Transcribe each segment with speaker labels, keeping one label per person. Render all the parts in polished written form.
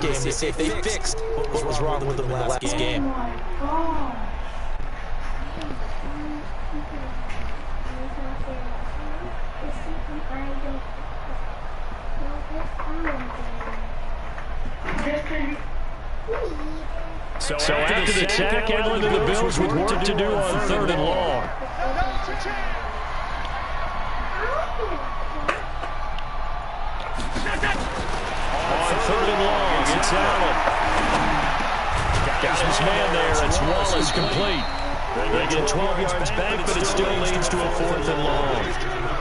Speaker 1: game to see if they fixed what was wrong with them in the last game.
Speaker 2: So after the attack, Edlin and the Bills with work to do on 3rd and long. On 3rd and long, it's Allen. Got his man there. It's Wallace complete. They get 12 yards back, but it still leads to a 4th and long.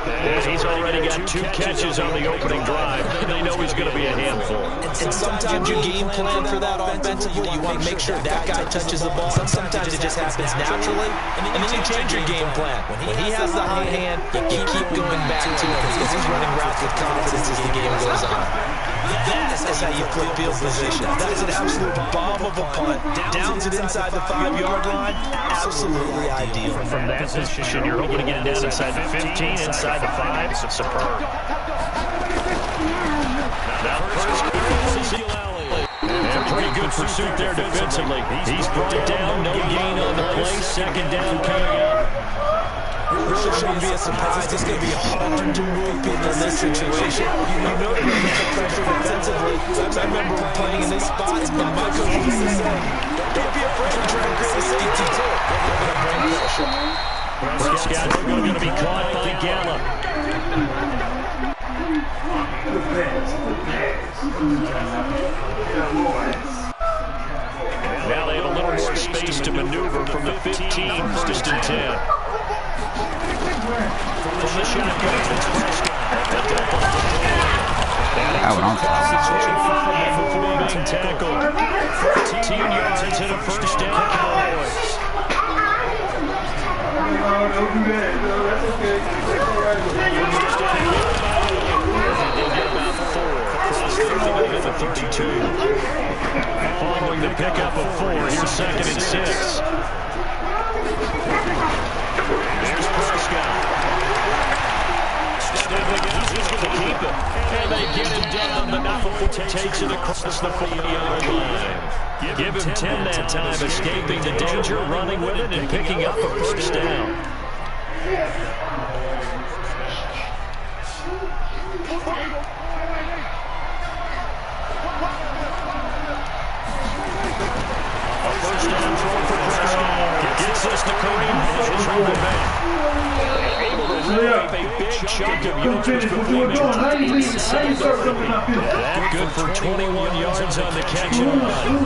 Speaker 2: And he's already got 2 catches on the opening drive. They know he's going to be a handful.
Speaker 1: And sometimes you game plan for that offensively. You want to make sure that guy touches the ball. Sometimes it just happens naturally. And then you change your game plan. When he has the high hand, you keep going back to him because he's running routes with confidence as the game goes on. That is how you play field position. That's an absolute bomb of a punt. Downs it inside the 5-yard line. Absolutely ideal.
Speaker 2: From that position, you're hoping to get it down inside the 15, inside the 5. It's superb. Now first, and pretty good pursuit there defensively. He's brought it down. No gain on the play. 2nd down coming up.
Speaker 1: Really shouldn't be a surprise. It's going to be hard to move people in this situation. You know you're going to get pressure defensively. I remember playing in these spots, and my coach used to say, don't be afraid to try and create a safety too. They're going to bring pressure.
Speaker 2: Prescott's going to be caught by Gallup. Now they have a little more space to maneuver from the 15, 1st and 10. From the shotgun, it's Prescott.
Speaker 3: That went on
Speaker 2: Big tackle. 14 yards and a 1st down. Cowboys.
Speaker 4: Don't do that. No, that's okay.
Speaker 2: They get about 4. Across the 32. Following the pickup of 4, here's 2nd and 6. There's Prescott. He's going to keep it. And they get him down. The knuckle takes it across the 40-yard line. Give him 10 that time, escaping the danger, running with it, and picking up a 1st down. A 1st down throw for Prescott. Gets us to Kareem Hunt, running back. Able to reap a big chunk of yards before that good for 21 yards on the catch and run.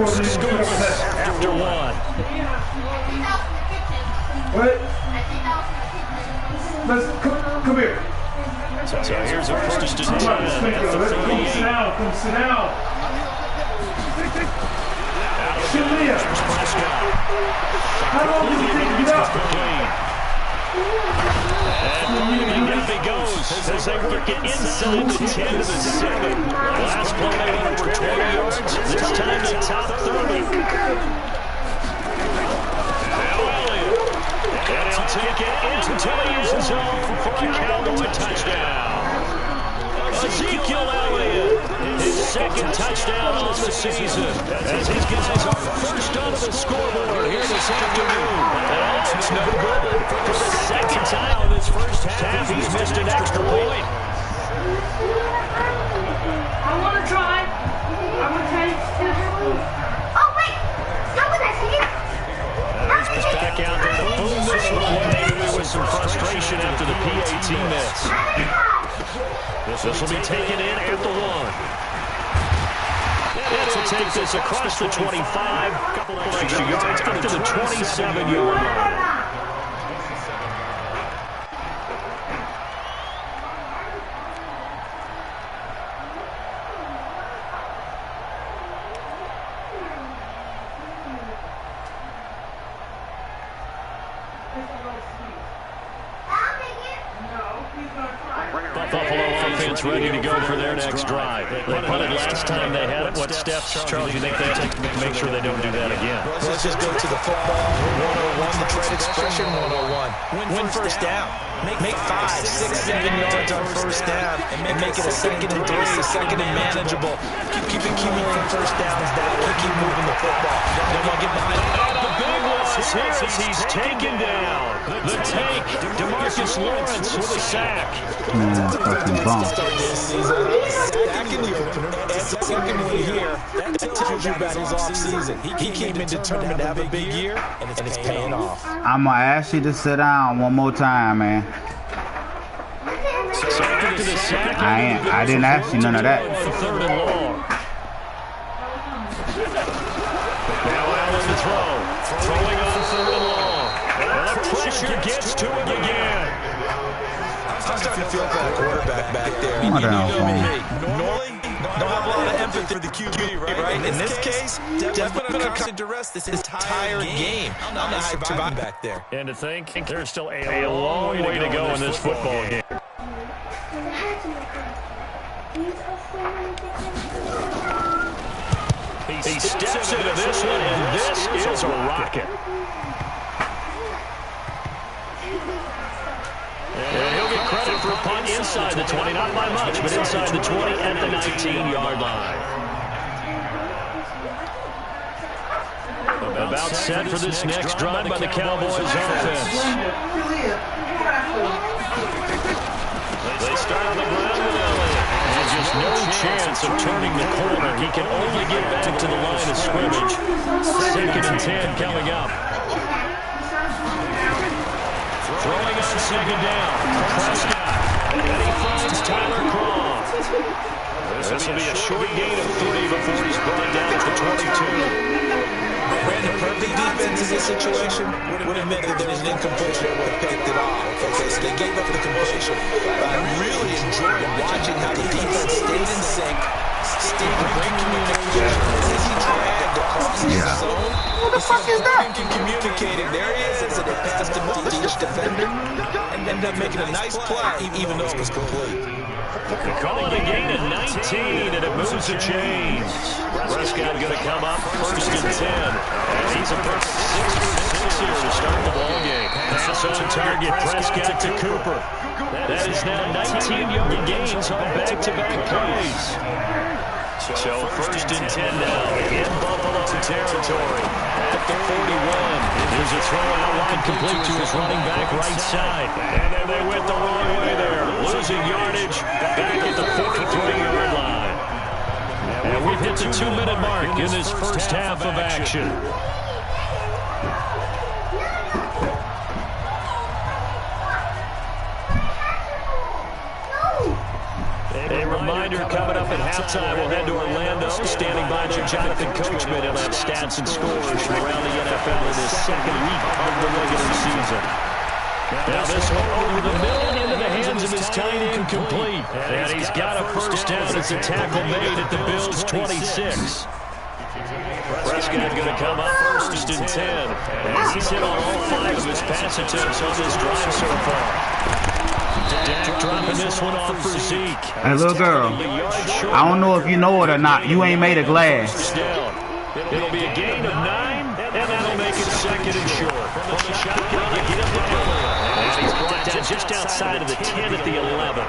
Speaker 2: Scoreless after 1.
Speaker 4: Wait. Let's come here.
Speaker 2: So here's a 1st and 10.
Speaker 4: Come sit down. Come sit down. How long does it take to get up?
Speaker 2: And up he goes as they work it inside the 10 to the 7. Last play they went over 20 yards. This time the top 30. Now Elliott. And he'll take it into the end zone for a Cowboy touchdown. Ezekiel Elliott, his 2nd touchdown on the season, as his guys are first on the scoreboard here this afternoon. And it's no good. For the 2nd time in this first half, he's missed an extra point.
Speaker 5: I want to try. I want to try. Oh, wait. How was I seeing?
Speaker 2: He's back out there to boom this one. Maybe there was some frustration after the PAT miss. This will be taken in at the 1. This will take this across the 25. Couple of extra yards up to the 27-yard line. Buffalo offense gets ready to go for their next drive. They punted last time they had it. What steps, Charles, you think they have to make sure they don't do that again?
Speaker 1: Let's just go to the football 101, the trade expression 101. Win first down. Make 5, 6, 7 yards on first down and make it a 2nd and 3, second and manageable. Keep accumulating first downs down. Keep moving the football. Don't want to get behind.
Speaker 2: The big loss here as he's taken down. The take, DeMarcus Lawrence with a sack.
Speaker 3: Fucking bomb.
Speaker 1: Back in the opener, second one here. That tells you about his offseason. He came in determined to have a big year, and it's paying off.
Speaker 3: I'm gonna ask you to sit down one more time, man. I didn't ask you none of that.
Speaker 2: 3rd and long. Now Allen to throw. Throwing on 3rd and long. And the pressure gets to him again.
Speaker 1: I'm starting to feel for the quarterback back there.
Speaker 3: Come on down,
Speaker 1: Normally, don't have a lot of empathy for the QB, right? In this case, definitely going to come to rest this entire game. I'm not surviving back there.
Speaker 2: And to think there's still a long way to go in this football game. He steps into this one, and this is a rocket. And he'll get credit for a punt inside the 20, not by much, but inside the 20 at the 19-yard line. About set for this next drive by the Cowboys offense. They start on the ground with Elliott. And just no chance of turning the corner. He can only get back to the line of scrimmage. 2nd and 10 coming up. Throwing on 2nd down. Prescott. And he finds Tyler Croft. This will be a short gain of 3 before he's brought down at the 22.
Speaker 1: Ran the perfect defense in this situation. Would have meant that there was an incompletion that would have picked it off. Okay, so they gave up the completion. But I really enjoyed watching how the defense stayed in sync, stayed in great communication. As he dragged across the zone,
Speaker 5: what the fuck is that?
Speaker 1: Communicating. There he is, and they passed him on to each defender and ended up making a nice play, even though it was complete.
Speaker 2: They call it a gain of 19, and it moves the chains. Prescott going to come up 1st and 10. And he's a perfect 6 for 6 here to start the ball game. Pass on target, Prescott to Cooper. That is now 19-yard gains on back-to-back plays. So 1st and 10 now in Buffalo territory. At the 41, there's a throw out wide complete to his running back right side. And then they went the wrong way there. Losing yardage back at the 43-yard line. And we've hit the 2-minute mark in this first half of action. A reminder coming up at halftime. We'll head to Orlando. Standing by Jonathan Coachman. He'll have stats and scores from around the NFL in this 2nd week of the regular season. Now this one over the middle and into the hands of his tight end complete. And he's got a first down. It's a tackle made at the Bills' 26. Prescott going to come up 1st and 10. And he's hit on all 5 of his pass attempts on this drive so far. Dak dropping this one off for Zeke.
Speaker 3: Hey, little girl, I don't know if you know it or not. You ain't made of glass.
Speaker 2: It'll be a gain of 9, and that'll make it 2nd and short. From the shotgun, they get up to Elliott. He's brought down just outside of the 10 at the 11.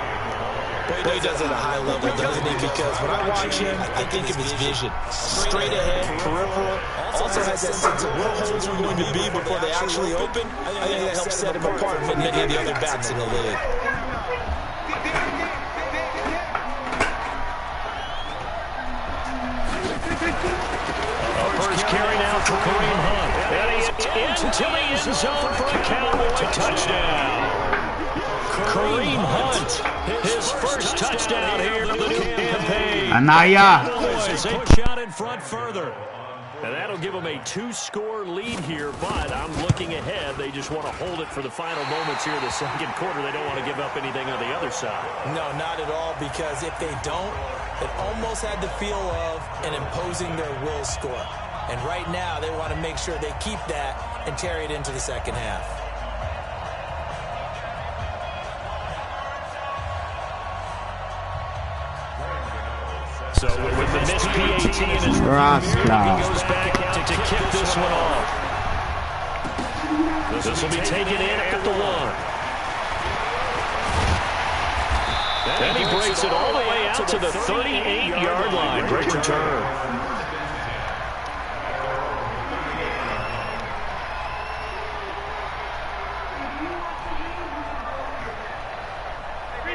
Speaker 1: He does it at a high level, doesn't he? Because when I watch him, I think of his vision. Straight ahead, peripheral. Also has that sense of where holes are going to be before they actually open. I think that helps set him apart from many of the other backs in the league.
Speaker 2: First carry now for Kareem Hunt. And he's into the zone for a Cowboy touchdown. Kareem Hunt, his first touchdown here of the campaign.
Speaker 3: Anaya.
Speaker 2: As they push out in front further. And that'll give them a 2-score lead here, but I'm looking ahead. They just want to hold it for the final moments here in the 2nd quarter. They don't want to give up anything on the other side.
Speaker 1: No, not at all, because if they don't, it almost had the feel of an imposing their will score. And right now, they want to make sure they keep that and carry it into the 2nd half.
Speaker 2: So with the missed PAT in his rearview, he goes back out to kick this one off. This will be taken in at the 1. Then he breaks it all the way out to the 38-yard line. Great return.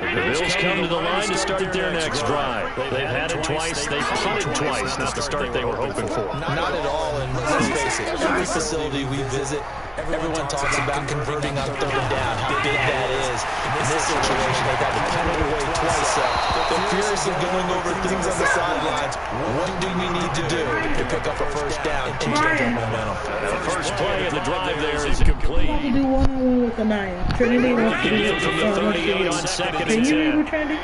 Speaker 2: The Bills come to the line to start their next drive. They've had it twice. They've punted twice. Not the start they were hoping for.
Speaker 1: Not at all. And let's face it, every facility we visit, everyone talks about converting on 3rd down, how big that is. In this situation, they've had to punt it away twice. They're furiously going over things on the sidelines. What do we need to do to pick up a 1st down and change our momentum?
Speaker 2: The first play of the drive there is complete.
Speaker 4: Do one-on-one with the Naya. Trinity wants to do
Speaker 2: from the 38 on 2nd
Speaker 4: Can
Speaker 2: and
Speaker 4: you read
Speaker 2: 10.
Speaker 4: with Trinity?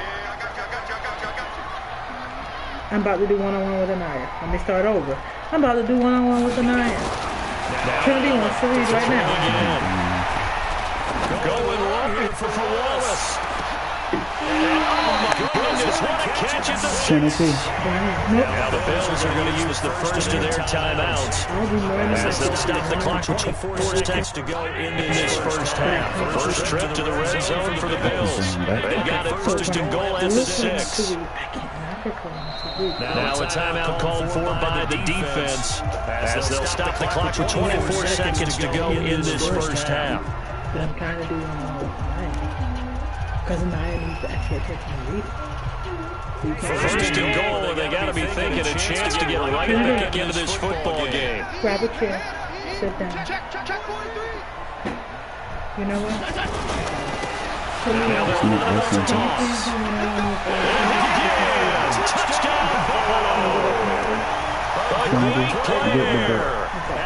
Speaker 4: I'm about to do one-on-one with the Naya. Let me start over. I'm about to do one-on-one with the Naya. Trinity wants to read right now.
Speaker 2: Going long for Wallace. Oh my goodness, what a catch at the 6. Now the Bills are going to use the first of their timeouts as they'll stop the clock with 24 seconds to go in this first half. First trip to the red zone for the Bills. They've got it 1st and goal at the 6. Now a timeout called for by the defense as they'll stop the clock with 24 seconds to go in this first half.
Speaker 4: But I'm trying to do one-on-one with the Naya. Because Naya needs to actually take my lead.
Speaker 2: 1st and goal, and they got to be thinking a chance to get right back into this football game.
Speaker 4: Grab a chair. Sit down. You know what?
Speaker 2: Now they're lining up to toss. Touchdown, Buffalo!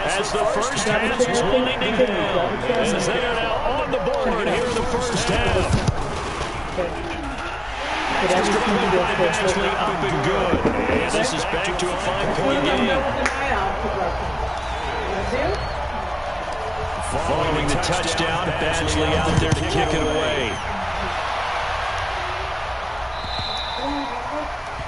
Speaker 2: As the first half is winding down, as they are now on the board here in the first half. It's eventually up and good. And this is back to a 5-point game. Following the touchdown, Badgley out there to kick it away.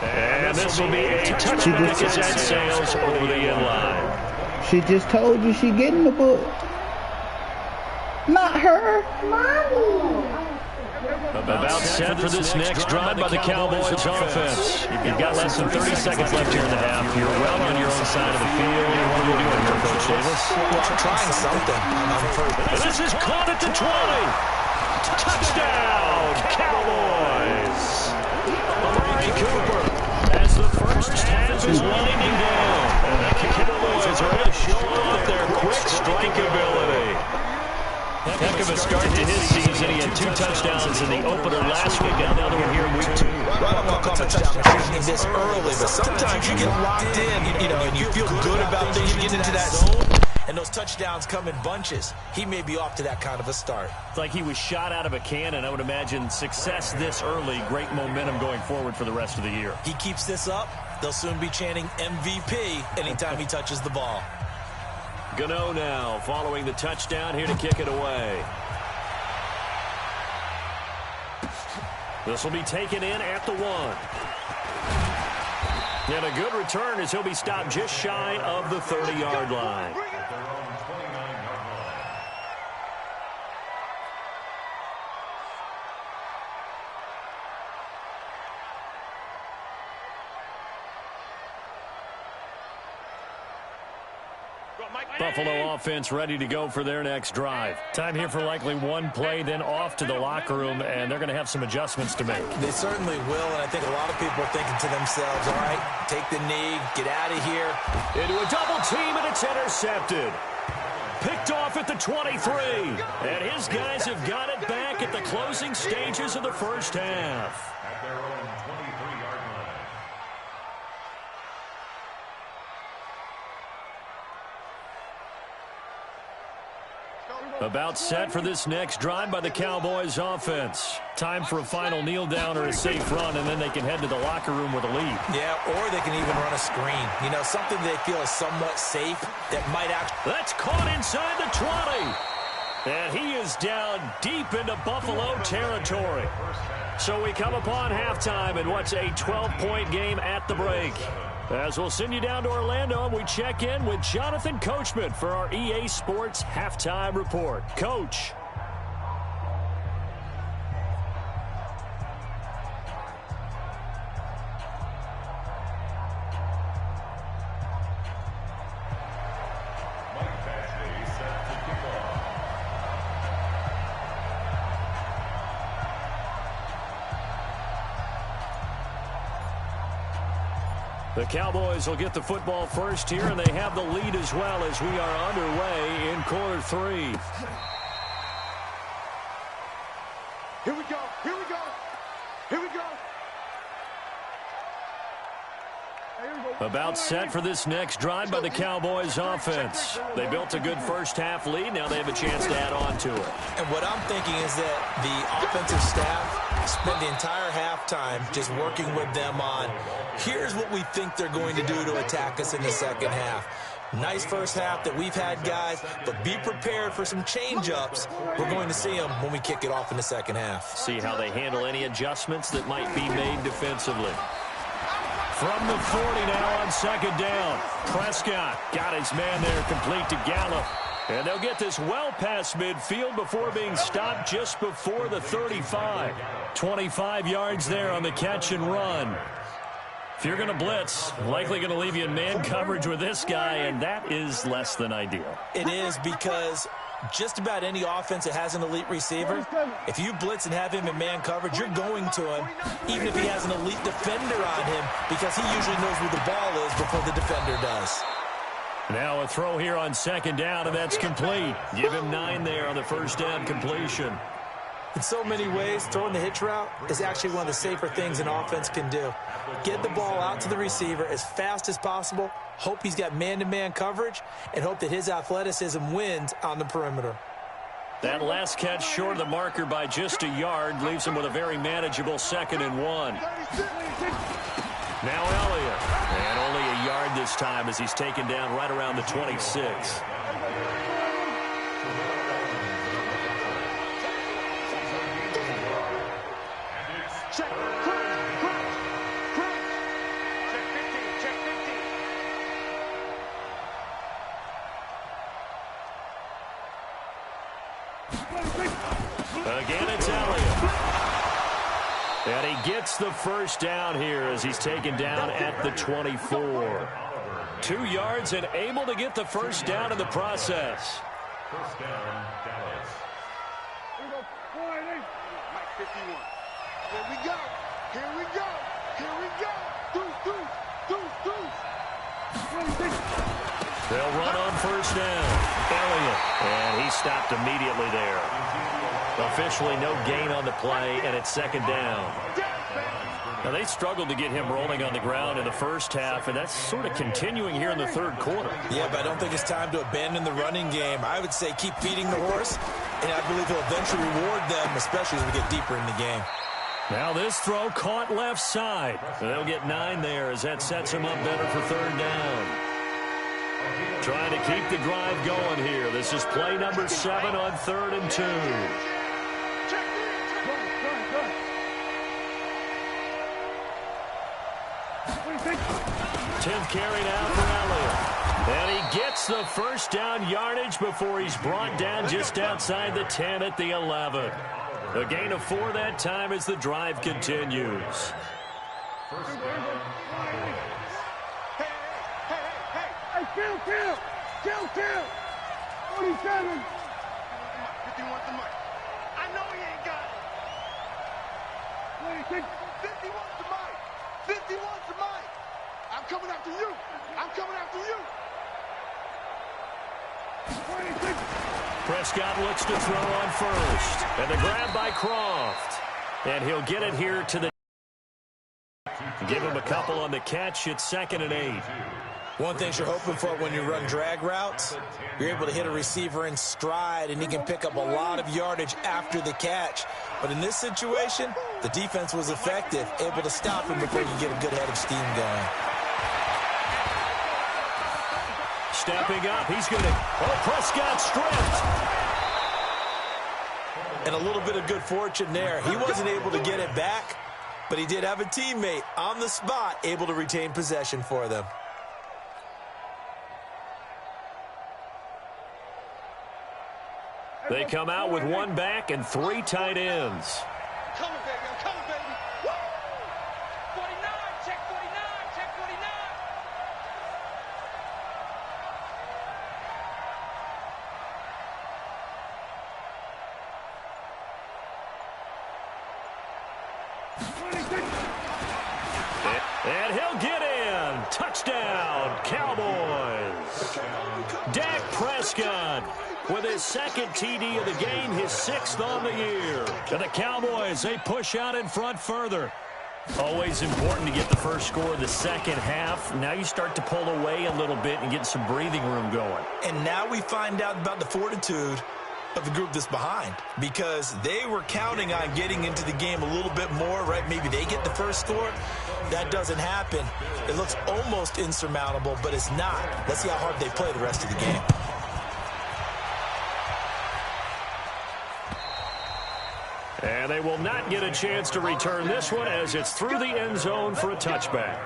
Speaker 2: And this will be a touchdown as that sails over the end line.
Speaker 3: She just told you she getting the book. Not her.
Speaker 5: Mommy.
Speaker 2: About set for this next drive by the Cowboys offense. You've got less than 30 seconds left here in the half. You're well on your own side of the field. What are you doing here, Coach Davis?
Speaker 1: Well, I'm trying something.
Speaker 2: And this is caught at the 20. Touchdown, Cowboys. Amari Cooper as the first half is winding down. And the Cowboys are going to show off their quick strike ability. Heck of a start to his season. He had 2 touchdowns in the opener last week, and another one here in week 2.
Speaker 1: Right, I'm going to call touchdown machine this early, but sometimes you get locked in, and you feel good about things. You get into that zone, and those touchdowns come in bunches. He may be off to that kind of a start.
Speaker 2: It's like he was shot out of a cannon. I would imagine success this early, great momentum going forward for the rest of the year.
Speaker 1: He keeps this up, they'll soon be chanting MVP anytime he touches the ball.
Speaker 2: Gano now following the touchdown here to kick it away. This will be taken in at the 1. And a good return as he'll be stopped just shy of the 30-yard line. Buffalo offense ready to go for their next drive. Time here for likely one play, then off to the locker room, and they're going to have some adjustments to make.
Speaker 1: They certainly will, and I think a lot of people are thinking to themselves, all right, take the knee, get out of here.
Speaker 2: Into a double team, and it's intercepted. Picked off at the 23, and his guys have got it back at the closing stages of the first half.
Speaker 6: At their own 23-yard line.
Speaker 2: About set for this next drive by the Cowboys offense. Time for a final kneel down or a safe run, and then they can head to the locker room with a lead.
Speaker 1: Yeah, or they can even run a screen. Something they feel is somewhat safe that might actually...
Speaker 2: That's caught inside the 20. And he is down deep into Buffalo territory. So we come upon halftime in what's a 12-point game at the break. As we'll send you down to Orlando, and we check in with Jonathan Coachman for our EA Sports Halftime Report. Coach. The Cowboys will get the football first here, and they have the lead as well as we are underway in quarter 3.
Speaker 7: Here we go. Here we go. Here we go.
Speaker 2: About set for this next drive by the Cowboys offense. They built a good first half lead. Now they have a chance to add on to it.
Speaker 1: And what I'm thinking is that the offensive staff spent the entire halftime just working with them on, here's what we think they're going to do to attack us in the second half. Nice first half that we've had, guys, but be prepared for some change-ups. We're going to see them when we kick it off in the second half.
Speaker 2: See how they handle any adjustments that might be made defensively. From the 40 now on second down. Prescott got his man there complete to Gallup. And they'll get this well past midfield before being stopped just before the 35. 25 yards there on the catch and run. If you're going to blitz, likely going to leave you in man coverage with this guy, and that is less than ideal.
Speaker 1: It is, because just about any offense that has an elite receiver, if you blitz and have him in man coverage, you're going to him, even if he has an elite defender on him, because he usually knows where the ball is before the defender does.
Speaker 2: Now a throw here on second down, and that's complete. Give him 9 there on the first down completion.
Speaker 1: In so many ways, throwing the hitch route is actually one of the safer things an offense can do. Get the ball out to the receiver as fast as possible, hope he's got man-to-man coverage, and hope that his athleticism wins on the perimeter.
Speaker 2: That last catch short of the marker by just a yard leaves him with a very manageable 2nd and 1. Now Elliott. And only a yard this time as he's taken down right around the 26. Again, it's Elliott. And he gets the first down here as he's taken down at the 24. 2 yards and able to get the first down in the process.
Speaker 6: First down, Dallas.
Speaker 7: Mike 51. Here we go. Here we go. Here we go.
Speaker 2: They'll run on first down. Elliott. And he stopped immediately there. Officially no gain on the play, and it's second down. Now, they struggled to get him rolling on the ground in the first half, and that's sort of continuing here in the third quarter.
Speaker 1: Yeah, but I don't think it's time to abandon the running game. I would say keep feeding the horse, and I believe he'll eventually reward them, especially as we get deeper in the game.
Speaker 2: Now this throw caught left side. They'll get 9 there as that sets him up better for third down. Trying to keep the drive going here. This is play number 7 on 3rd and 2. 10th carry now for Elliott. And he gets the first down yardage before he's brought down just outside the 10 at the 11. A gain of 4 that time as the drive continues.
Speaker 7: Kill! 47. 51's the mic. I know he ain't got it. 26. 51's the mic. 51's the mic. I'm coming after you. I'm coming after you. 26.
Speaker 2: Prescott looks to throw on first. And the grab by Croft. And he'll get it here to the... Give him a couple on the catch. It's 2nd and 8.
Speaker 1: One thing you're hoping for when you run drag routes, you're able to hit a receiver in stride, and he can pick up a lot of yardage after the catch. But in this situation, the defense was effective, able to stop him before you get a good head of steam going.
Speaker 2: Stepping up, he's going to... Oh, Prescott stripped.
Speaker 1: And a little bit of good fortune there. He wasn't able to get it back, but he did have a teammate on the spot able to retain possession for them.
Speaker 2: They come out with one back and 3 tight ends.
Speaker 7: I'm coming, baby. I'm coming, baby. Woo! 49. Check 49. Check 49.
Speaker 2: And he'll get in. Touchdown, Cowboys. Dak Prescott with his second TD of the game, his 6th on the year. And the Cowboys, they push out in front further. Always important to get the first score of the second half. Now you start to pull away a little bit and get some breathing room going.
Speaker 1: And now we find out about the fortitude of the group that's behind, because they were counting on getting into the game a little bit more, right? Maybe they get the first score. That doesn't happen. It looks almost insurmountable, but it's not. Let's see how hard they play the rest of the game.
Speaker 2: And they will not get a chance to return this one as it's through the end zone for a touchback.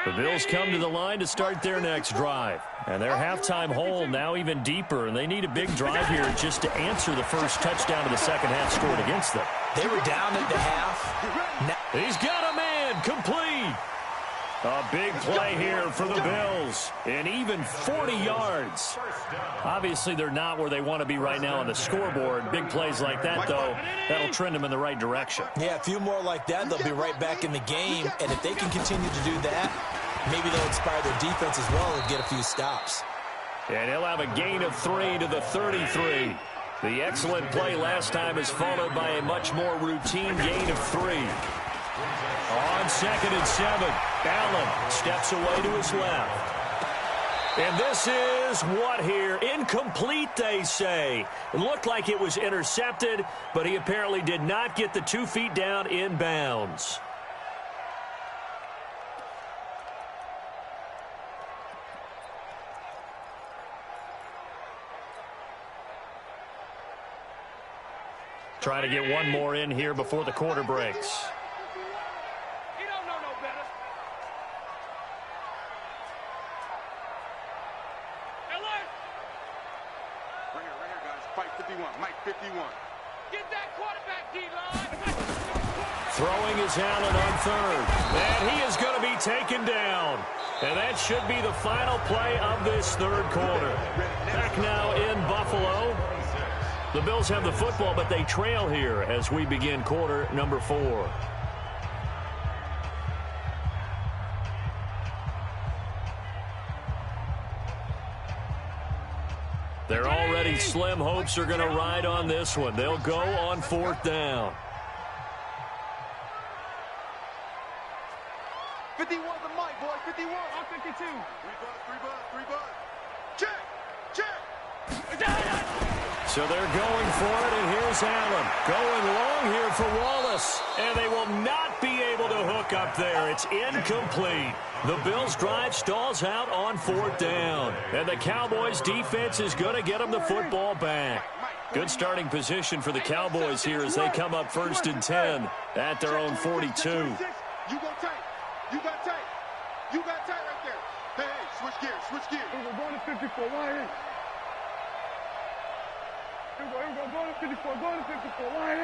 Speaker 2: The Bills come to the line to start their next drive. And their halftime hole now even deeper, and they need a big drive here just to answer the first touchdown of the second half scored against them.
Speaker 1: They were down at the half.
Speaker 2: He's got a man, complete. A big play here for the Bills, and even 40 yards. Obviously, they're not where they want to be right now on the scoreboard. Big plays like that, though, that'll trend them in the right direction.
Speaker 1: Yeah, a few more like that, they'll be right back in the game. And if they can continue to do that, maybe they'll inspire their defense as well and get a few stops.
Speaker 2: And he'll have a gain of 3 to the 33. The excellent play last time is followed by a much more routine gain of 3. On 2nd and 7, Allen steps away to his left. And this is what here? Incomplete, they say. It looked like it was intercepted, but he apparently did not get the 2 feet down in bounds. Trying to get one more in here before the quarter breaks. Throwing is Allen on 3rd. And he is going to be taken down. And that should be the final play of this 3rd quarter. Back now in Buffalo. The Bills have the football, but they trail here as we begin quarter number 4. Their already slim hopes are going to ride on this one. They'll go on 4th down.
Speaker 7: 51 the mic, boy. 51. I'm 52. 3 bucks. Check.
Speaker 2: So they're going for it, and here's Allen. Going long here for Wallace. And they will not be able to hook up there. It's incomplete. The Bills' drive stalls out on 4th down. And the Cowboys' defense is going to get them the football back. Good starting position for the Cowboys here as they come up 1st and 10 at their own 42.
Speaker 7: You go tight. You got tight right there. Hey, switch gears. We're going to 54. Why in? Here we go. Going to 54. Why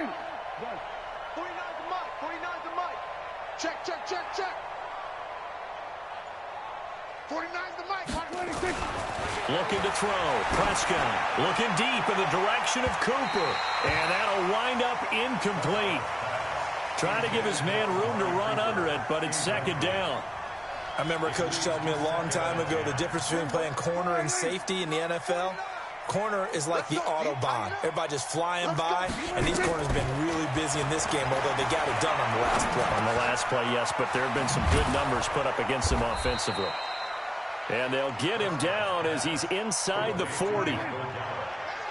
Speaker 7: in? 49's the mic. Check. 49's the mic. 26.
Speaker 2: Looking to throw. Prescott looking deep in the direction of Cooper. And that'll wind up incomplete. Trying to give his man room to run under it, but it's 2nd down.
Speaker 1: I remember a coach telling me a long time ago the difference between playing corner and safety in the NFL. Corner is like the Autobahn. Everybody just flying by, and these corners have been really busy in this game, although they got it done on the last play.
Speaker 2: On the last play, yes, but there have been some good numbers put up against him offensively. And they'll get him down as he's inside the 40.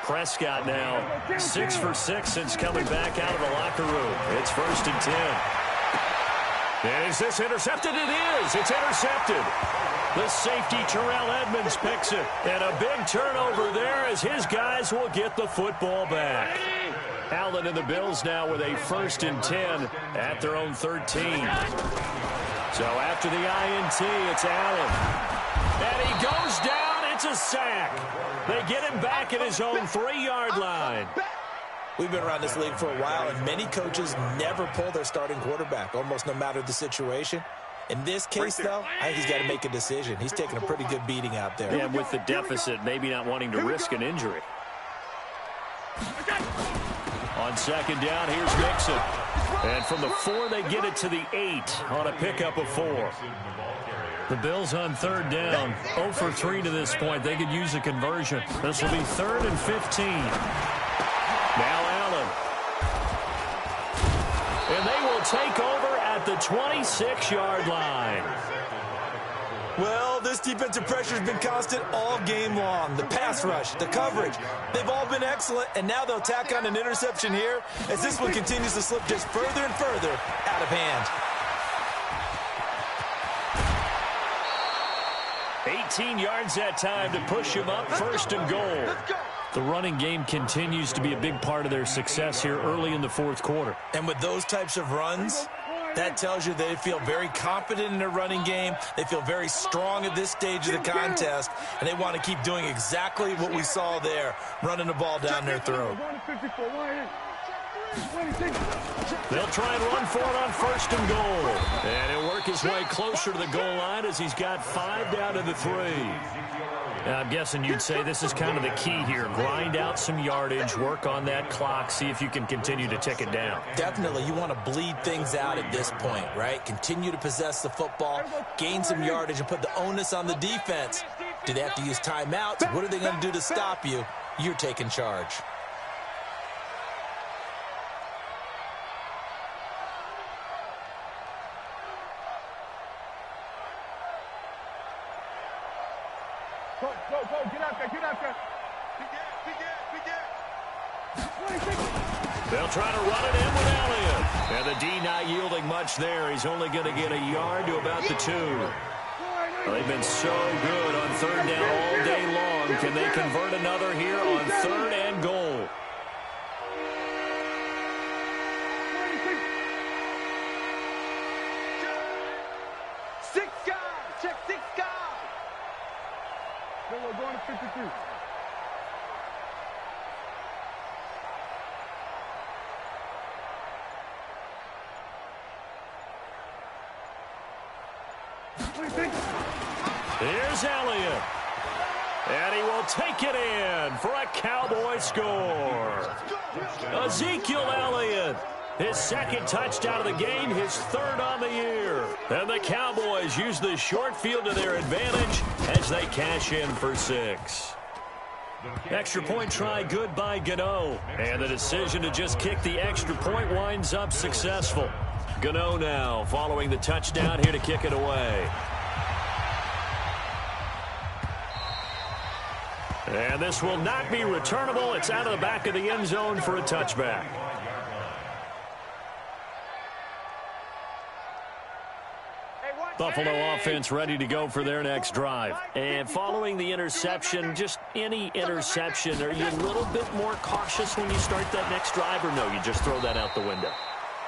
Speaker 2: Prescott now 6 for 6 since coming back out of the locker room. It's 1st and 10. And is this intercepted? It is. It's intercepted. The safety, Terrell Edmonds, picks it. And a big turnover there as his guys will get the football back. Allen and the Bills now with a 1st and 10 at their own 13. So after the INT, it's Allen. And he goes down. It's a sack. They get him back at his own 3-yard line.
Speaker 1: We've been around this league for a while, and many coaches never pull their starting quarterback, almost no matter the situation. In this case, though, I think he's got to make a decision. He's taking a pretty good beating out there.
Speaker 2: And with the deficit, maybe not wanting to risk an injury. On 2nd down, here's Mixon. And from the 4, they get it to the 8 on a pickup of 4. The Bills on 3rd down, 0 for 3 to this point. They could use a conversion. This will be 3rd and 15. Now Allen. And they will take over at the 26-yard line.
Speaker 1: Well, this defensive pressure has been constant all game long. The pass rush, the coverage, they've all been excellent, and now they'll tack on an interception here as this one continues to slip just further and further out of hand.
Speaker 2: 18 yards that time to push him up, 1st and goal. The running game continues to be a big part of their success here early in the 4th quarter.
Speaker 1: And with those types of runs, that tells you they feel very confident in their running game. They feel very strong at this stage of the contest, and they want to keep doing exactly what we saw there, running the ball down their throat.
Speaker 2: They'll try and run for it on 1st and goal. And he'll work his way closer to the goal line as he's got 5 down to the 3. Now, I'm guessing you'd say this is kind of the key here. Grind out some yardage, work on that clock, see if you can continue to tick it down.
Speaker 1: Definitely. You want to bleed things out at this point, right? Continue to possess the football, gain some yardage, and put the onus on the defense. Do they have to use timeouts? What are they going to do to stop you? You're taking charge.
Speaker 7: Go, get out there.
Speaker 2: They'll try to run it in with Elliott. And the D not yielding much there. He's only going to get a yard to about the 2. Well, they've been so good on 3rd down all day long. Can they convert another here on 3rd and goal?
Speaker 7: Check 6 guys. We're going to 53.
Speaker 2: Here's Elliott. And he will take it in for a Cowboy score. Ezekiel Elliott. His 2nd touchdown of the game, his 3rd on the year. And the Cowboys use the short field to their advantage as they cash in for 6. Extra point try good by Gano. And the decision to just kick the extra point winds up successful. Gano now following the touchdown here to kick it away. And this will not be returnable. It's out of the back of the end zone for a touchback. Buffalo offense ready to go for their next drive. And following the interception, just any interception, are you a little bit more cautious when you start that next drive, or no, you just throw that out the window?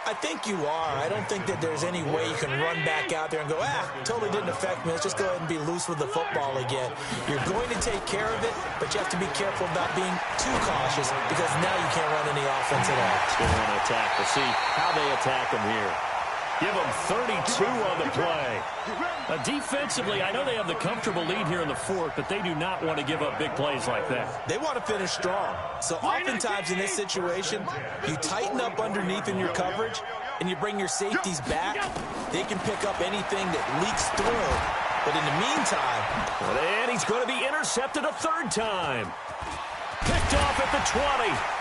Speaker 1: I think you are. I don't think that there's any way you can run back out there and go, totally didn't affect me. Let's just go ahead and be loose with the football again. You're going to take care of it, but you have to be careful about being too cautious because now you can't run any offense at all.
Speaker 2: They want to attack. We'll see how they attack them here. Give them 32 on the play. Defensively, I know they have the comfortable lead here in the 4th, but they do not want to give up big plays like that.
Speaker 1: They want to finish strong. So oftentimes in this situation, you tighten up underneath in your coverage, and you bring your safeties back. They can pick up anything that leaks through. But in the meantime...
Speaker 2: And he's going to be intercepted a 3rd time. Picked off at the 20.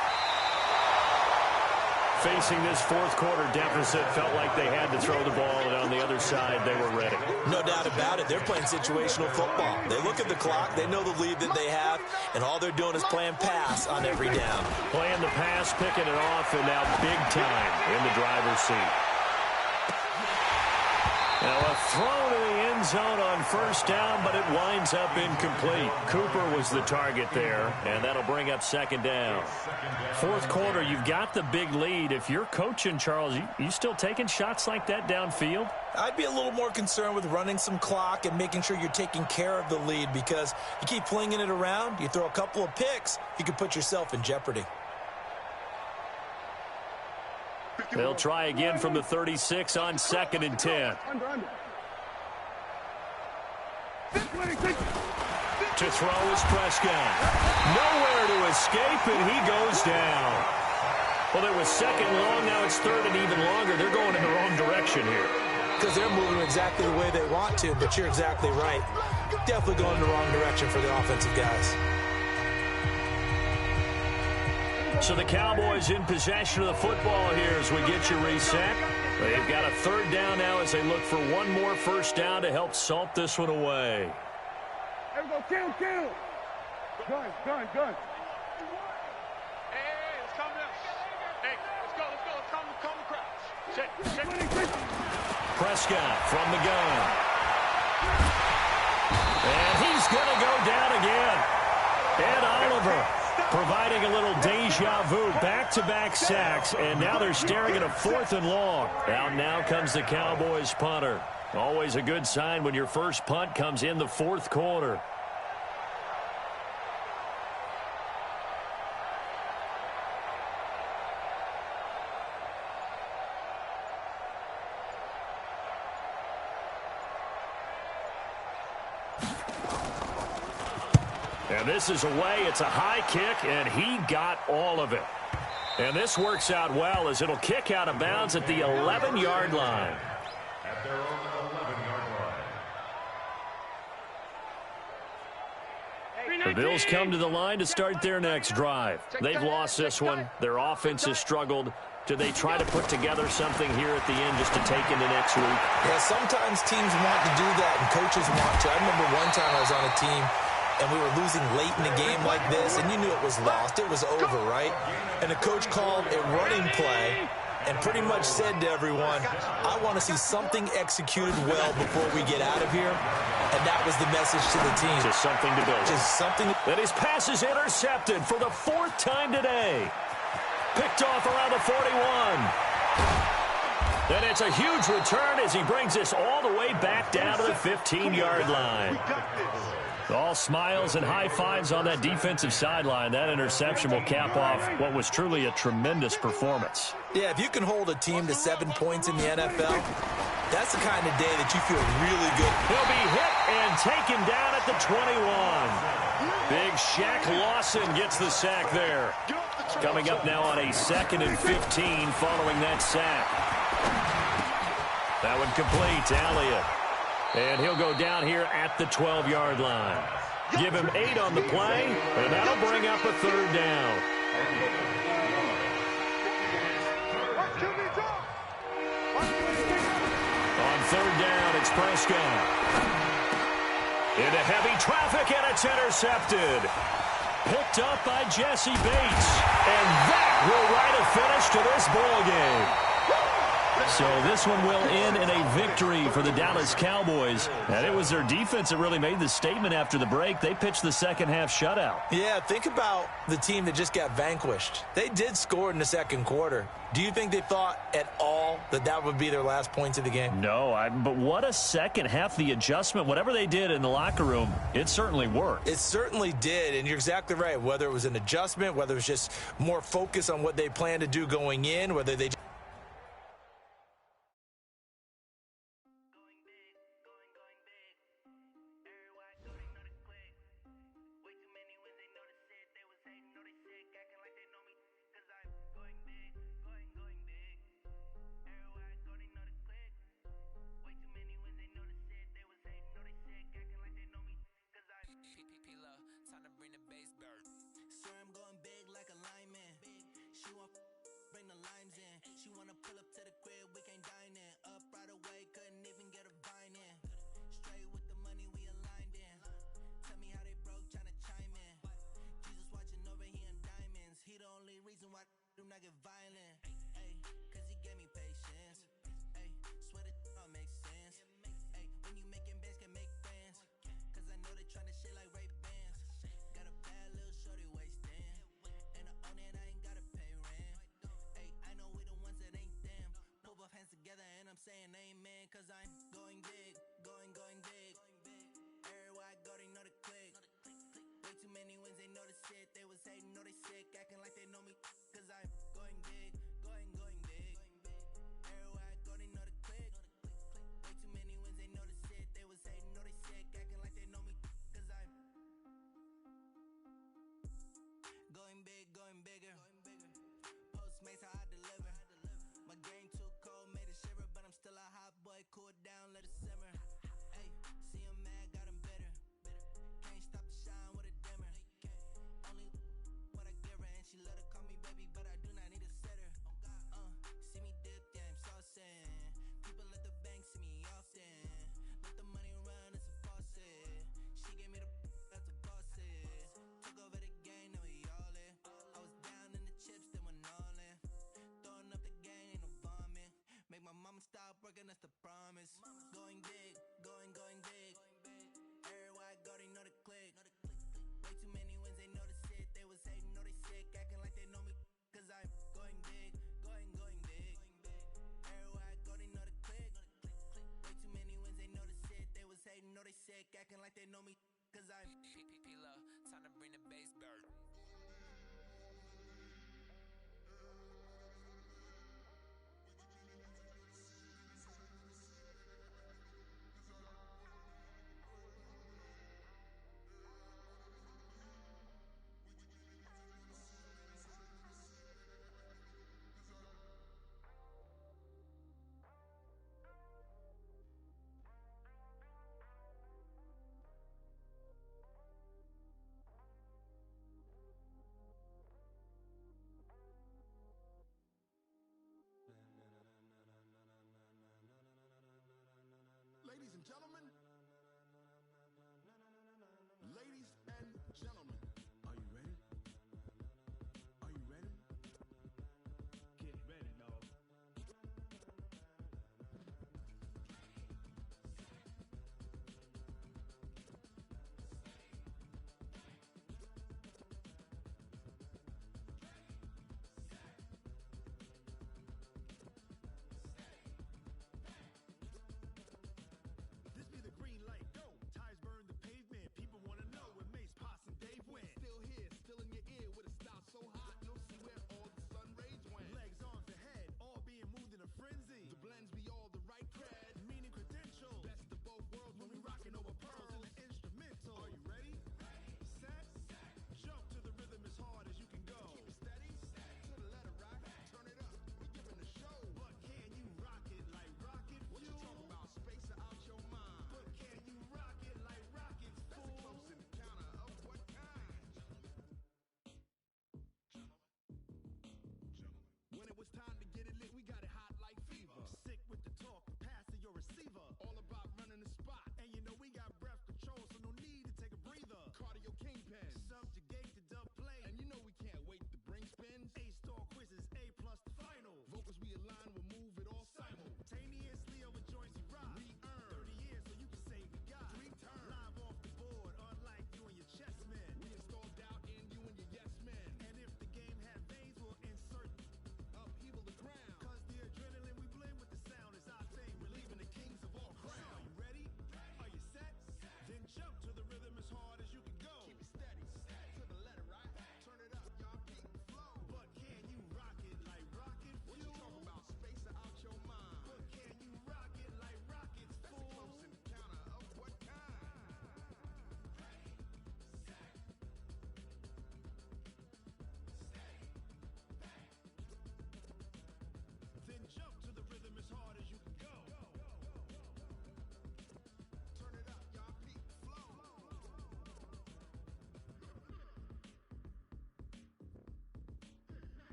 Speaker 2: Facing this 4th quarter deficit, felt like they had to throw the ball, and on the other side, they were ready.
Speaker 1: No doubt about it. They're playing situational football. They look at the clock, they know the lead that they have, and all they're doing is playing pass on every down.
Speaker 2: Playing the pass, picking it off, and now big time in the driver's seat. Now a throw to the end zone on first down, but it winds up incomplete. Cooper was the target there, and that'll bring up second down. Fourth quarter, you've got the big lead. If you're coaching, Charles, you still taking shots like that downfield?
Speaker 1: I'd be a little more concerned with running some clock and making sure you're taking care of the lead, because you keep flinging it around, you throw a couple of picks, you can put yourself in jeopardy.
Speaker 2: They'll try again from the 36 on 2nd and 10. To throw is Prescott. Nowhere to escape, and he goes down. Well, there was 2nd long, now it's 3rd and even longer. They're going in the wrong direction here.
Speaker 1: Because they're moving exactly the way they want to, but you're exactly right. Definitely going in the wrong direction for the offensive guys.
Speaker 2: So the Cowboys in possession of the football here as we get you reset. They've got a 3rd down now as they look for one more first down to help salt this one away.
Speaker 7: There we go, kill. Gun. Hey, let's calm down. Hey, let's go. Calm the crowd. Sit.
Speaker 2: Prescott from the gun. And he's going to go down again. Ed Oliver providing a little deja vu, back-to-back sacks, and now they're staring at a 4th and long. Now comes the Cowboys punter. Always a good sign when your first punt comes in the 4th quarter. And this is away. It's a high kick, and he got all of it. And this works out well as it'll kick out of bounds at the 11-yard line.
Speaker 6: At their own 11-yard line.
Speaker 2: The Bills come to the line to start their next drive. They've lost this one. Their offense has struggled. Do they try to put together something here at the end just to take into next week?
Speaker 1: Yeah, sometimes teams want to do that, and coaches want to. I remember one time I was on a team, and we were losing late in a game like this, and you knew it was lost. It was over, right? And the coach called a running play and pretty much said to everyone, I want to see something executed well before we get out of here. And that was the message to the team.
Speaker 2: Just something to build.
Speaker 1: Just something.
Speaker 2: And his pass is intercepted for the 4th time today. Picked off around the 41. And it's a huge return as he brings this all the way back down to the 15-yard line. All smiles and high fives on that defensive sideline. That interception will cap off what was truly a tremendous performance.
Speaker 1: Yeah, if you can hold a team to 7 points in the NFL, that's the kind of day that you feel really good.
Speaker 2: He'll be hit and taken down at the 21. Big Shaq Lawson gets the sack there. Coming up now on a 2nd and 15 following that sack. That one complete to Elliott. And he'll go down here at the 12-yard line. Give him 8 on the play, and that'll bring up a 3rd down. On 3rd down, it's Prescott. Into heavy traffic, and it's intercepted. Picked up by Jesse Bates. And that will write a finish to this ball game. So this one will end in a victory for the Dallas Cowboys. And it was their defense that really made the statement after the break. They pitched the second half shutout.
Speaker 1: Yeah, think about the team that just got vanquished. They did score in the 2nd quarter. Do you think they thought at all that that would be their last points of the game?
Speaker 2: No, but what a second half. The adjustment, whatever they did in the locker room, it certainly worked.
Speaker 1: It certainly did, and you're exactly right. Whether it was an adjustment, whether it was just more focus on what they planned to do going in, whether they
Speaker 8: violent, ayy, cause he gave me patience, ayy, swear that all makes sense.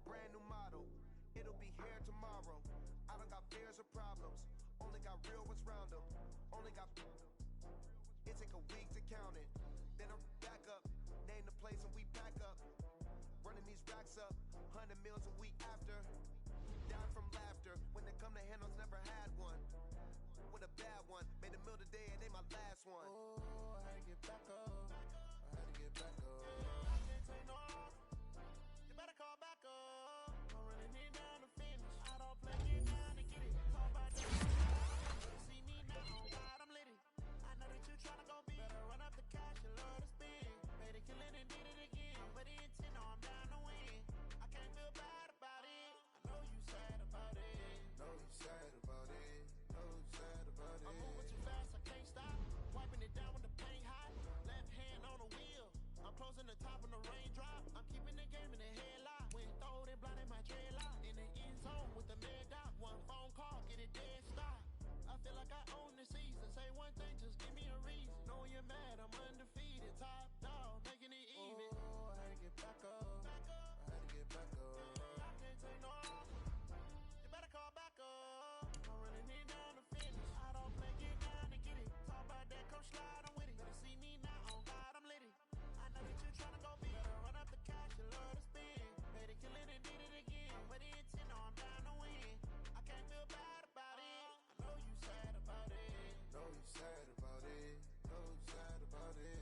Speaker 8: brand new model. It'll be here tomorrow. I don't got fears or problems. Only got real ones round them. Only got... It take a week to count it. Then I'm back up. Name the place and we pack up. Running these racks up. 100 meals a week after. Down from laughter. When they come to handles, never had one. With a bad one. Made a meal today and they my last one.
Speaker 9: Oh, I had to get back up. I had to get back up. I can't take no loss. You better call back up. I'm running it down to finish. I don't play it down to get it. Talk about that. See me now, oh God, I'm litty. I know that you tryna go big. Better run up the cash and love to spin. Made a killing and did it again. But the intent, no, I'm down to win. I can't feel bad about it. I know you sad about it.
Speaker 10: Know you sad about it. Know you sad about it.
Speaker 9: I'm moving too fast, I can't stop. Wiping it down when the paint hot. Left hand on the wheel. I'm closing the top when the raindrop. I'm keeping the game in the headlock. When throwed and blinded my dreadlock. In the end zone with the mad dot. One phone call, get it dead stop. I feel like I own the season. Say one thing, just give me a reason. Knowing you're mad, I'm undefeated. Top dog, making it even.
Speaker 10: Oh, I had to get back up. I had to get back up.
Speaker 9: I can't take no loss. You better call back up. I'm running it down to finish. I don't play, get down to get it. Talk about that, come slide, I'm with it. Better see me now, oh God, I'm litty. I know that you tryna go big. Better run up the cash, you love to spin. Made a killing and did it again. But the intent, no, I'm down to win. I can't feel bad about it. I know you sad about it.
Speaker 10: Know you sad about it. Know you sad about it.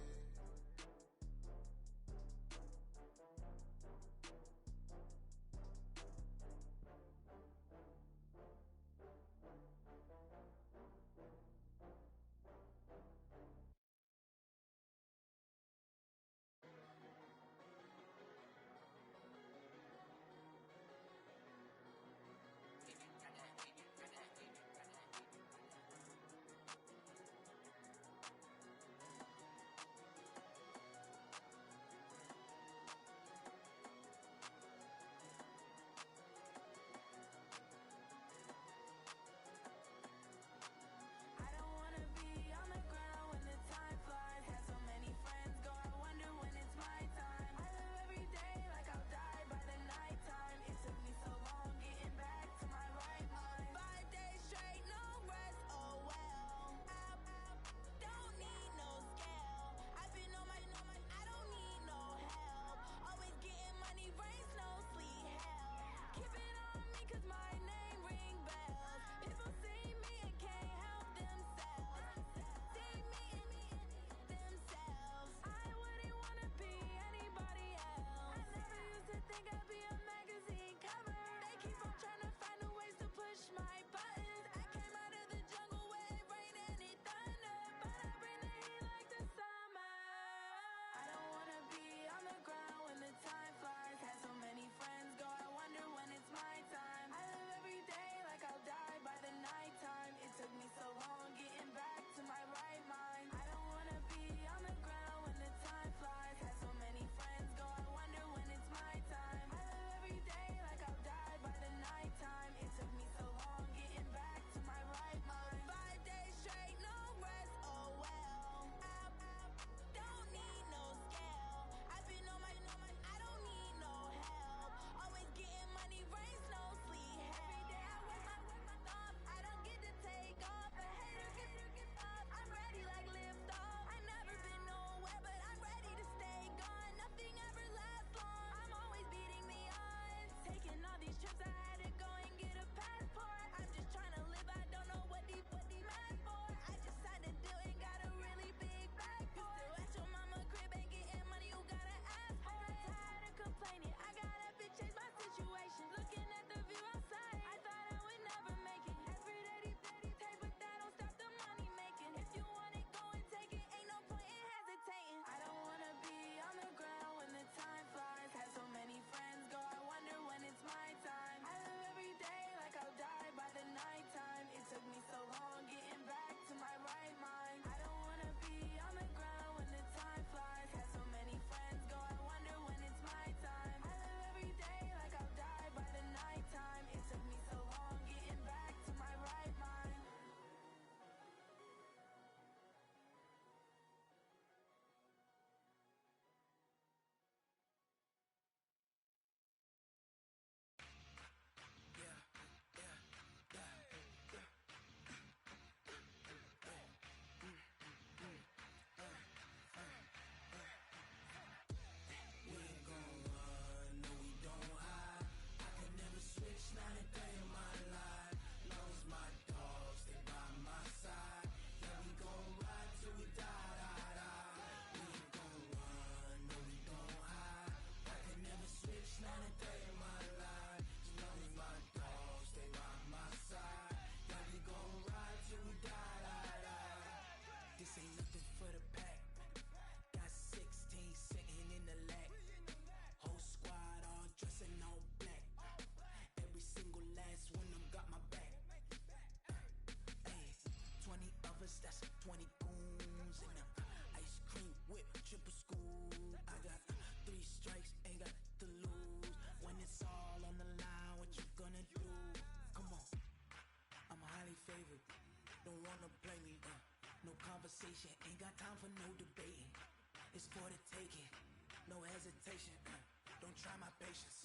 Speaker 8: patience.